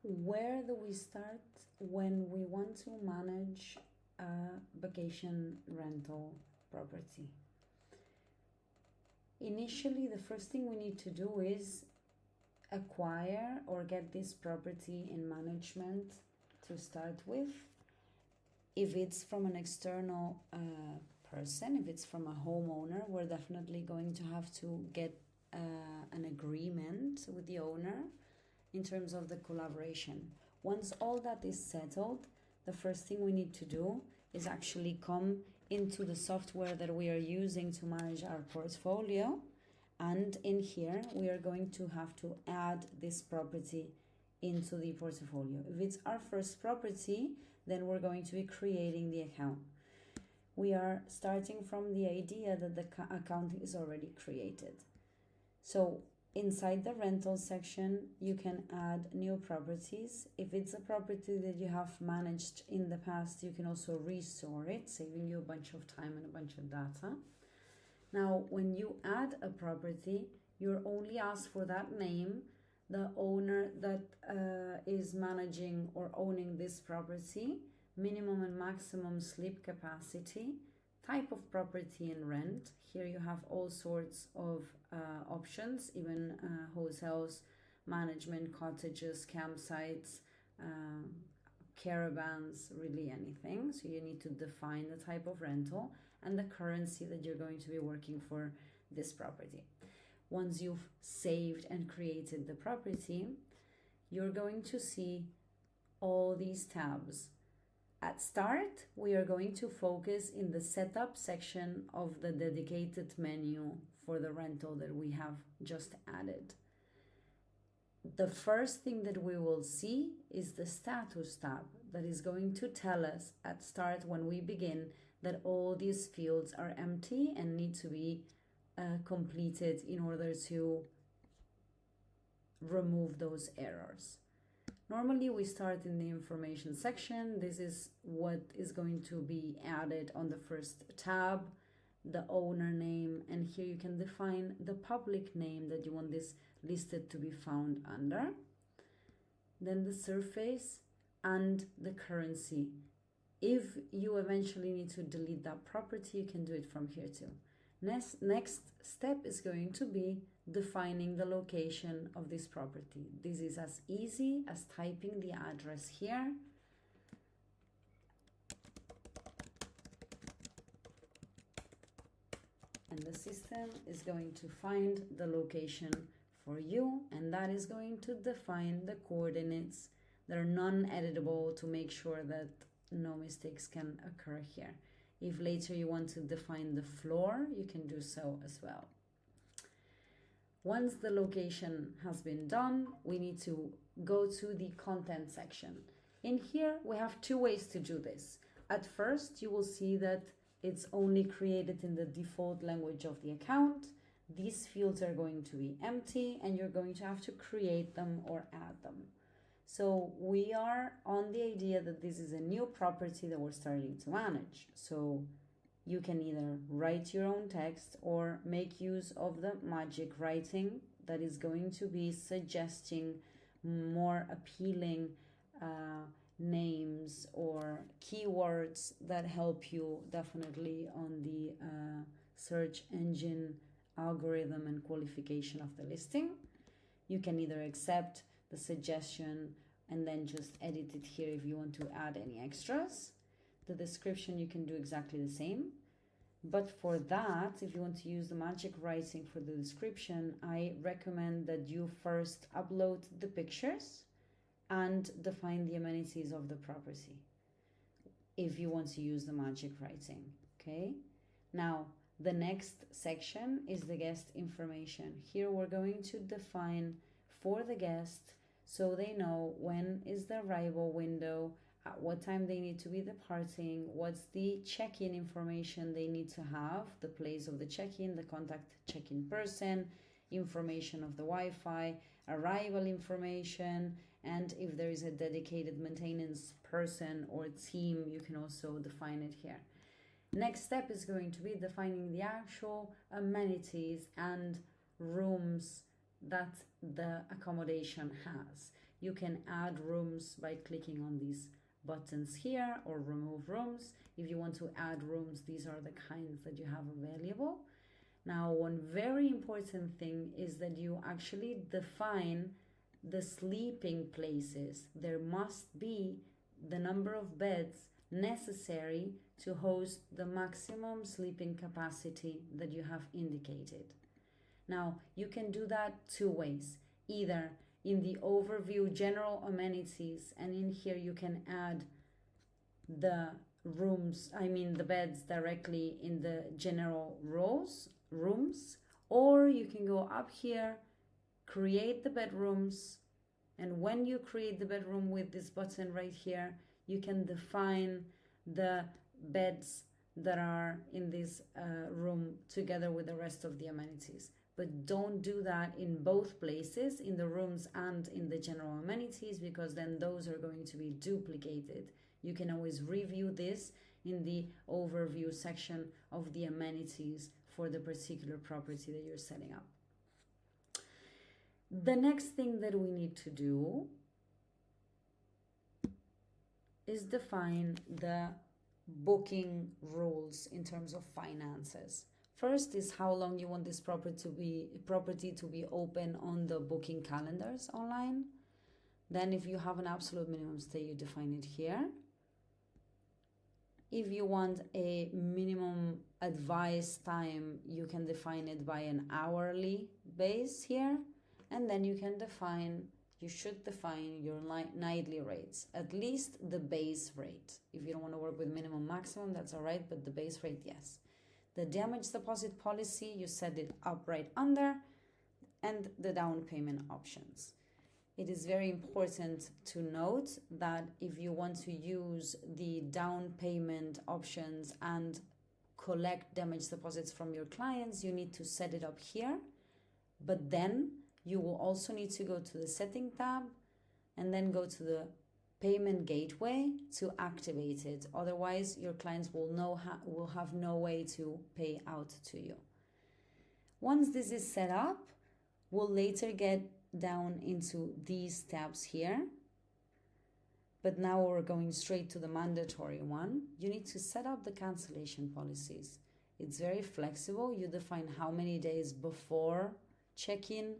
Where do we start when we want to manage a vacation rental property? Initially, the first thing we need to do is acquire or get this property in management to start with. If it's from an external person, if it's from a homeowner, we're definitely going to have to get an agreement with the owner in terms of the collaboration. Once all that is settled, the first thing we need to do is actually come into the software that we are using to manage our portfolio, and in here we are going to have to add this property into the portfolio. If it's our first property, then we're going to be creating the account. We are starting from the idea that the account is already created. So inside the rental section, you can add new properties. If it's a property that you have managed in the past, you can also restore it, saving you a bunch of time and a bunch of data. Now, when you add a property, you're only asked for that name, the owner that is managing or owning this property, minimum and maximum sleep capacity, type of property and rent. Here you have all sorts of options, even hotels, management, cottages, campsites, caravans, really anything. So you need to define the type of rental and the currency that you're going to be working for this property. Once you've saved and created the property, you're going to see all these tabs. At start, we are going to focus in the setup section of the dedicated menu for the rental that we have just added. The first thing that we will see is the status tab that is going to tell us at start when we begin that all these fields are empty and need to be completed in order to remove those errors. Normally we start in the information section. This is what is going to be added on the first tab, the owner name, and here you can define the public name that you want this listed to be found under. Then the surface and the currency. If you eventually need to delete that property, you can do it from here too. Next step is going to be defining the location of this property. This is as easy as typing the address here. And the system is going to find the location for you, and that is going to define the coordinates that are non-editable to make sure that no mistakes can occur here. If later you want to define the floor, you can do so as well. Once the location has been done, we need to go to the content section. In here, we have two ways to do this. At first, you will see that it's only created in the default language of the account. These fields are going to be empty and you're going to have to create them or add them. So we are on the idea that this is a new property that we're starting to manage. So you can either write your own text or make use of the magic writing that is going to be suggesting more appealing names or keywords that help you definitely on the search engine algorithm and qualification of the listing. You can either accept the suggestion and then just edit it here if you want to add any extras. The description, you can do exactly the same. But for that, if you want to use the magic writing for the description, I recommend that you first upload the pictures and define the amenities of the property if you want to use the magic writing. Okay, now the next section is the guest information. Here we're going to define for the guest so they know when is the arrival window, at what time they need to be departing, what's the check-in information they need to have, the place of the check-in, the contact check-in person, information of the Wi-Fi, arrival information, and if there is a dedicated maintenance person or team, you can also define it here. Next step is going to be defining the actual amenities and rooms that the accommodation has. you can add rooms by clicking on these buttons here, or remove rooms. If you want to add rooms, these are the kinds that you have available. Now, one very important thing is that you actually define the sleeping places. There must be the number of beds necessary to host the maximum sleeping capacity that you have indicated. Now, you can do that two ways. Either in the overview general amenities, and in here you can add the the beds directly in the general rooms, or you can go up here, create the bedrooms, and when you create the bedroom with this button right here, you can define the beds that are in this room together with the rest of the amenities. But don't do that in both places, in the rooms and in the general amenities, because then those are going to be duplicated. You can always review this in the overview section of the amenities for the particular property that you're setting up. The next thing that we need to do is define the booking rules in terms of finances. First is how long you want this property to be open on the booking calendars online. Then if you have an absolute minimum stay, you define it here. If you want a minimum advice time, you can define it by an hourly base here. And then you should define your nightly rates, at least the base rate. If you don't want to work with minimum maximum, that's all right, but the base rate, yes. The damage deposit policy, you set it up right under, and the down payment options. It is very important to note that if you want to use the down payment options and collect damage deposits from your clients, you need to set it up here. But then you will also need to go to the setting tab and then go to the payment gateway to activate it. Otherwise, your clients will have no way to pay out to you. Once this is set up, we'll later get down into these tabs here. But now we're going straight to the mandatory one. You need to set up the cancellation policies. It's very flexible. You define how many days before check-in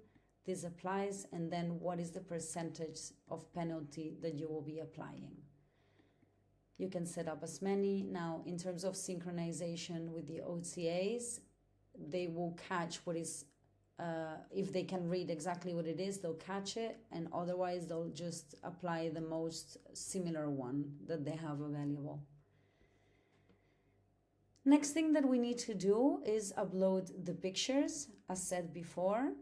this applies, and then what is the percentage of penalty that you will be applying. You can set up as many. Now, in terms of synchronization with the OTAs, they will catch what is, if they can read exactly what it is, they'll catch it, and otherwise they'll just apply the most similar one that they have available. Next thing that we need to do is upload the pictures, as said before.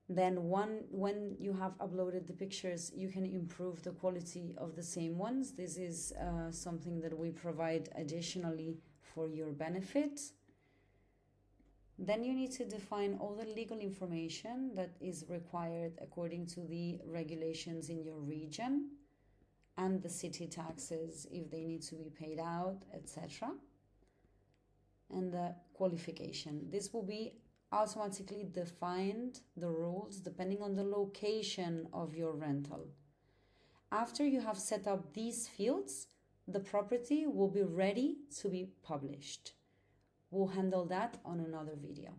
Then when you have uploaded the pictures, you can improve the quality of the same ones. This is something that we provide additionally for your benefit. Then you need to define all the legal information that is required according to the regulations in your region, and the city taxes if they need to be paid out, etc. And the qualification. This will be automatically defined, the rules, depending on the location of your rental. After you have set up these fields, the property will be ready to be published. We'll handle that on another video.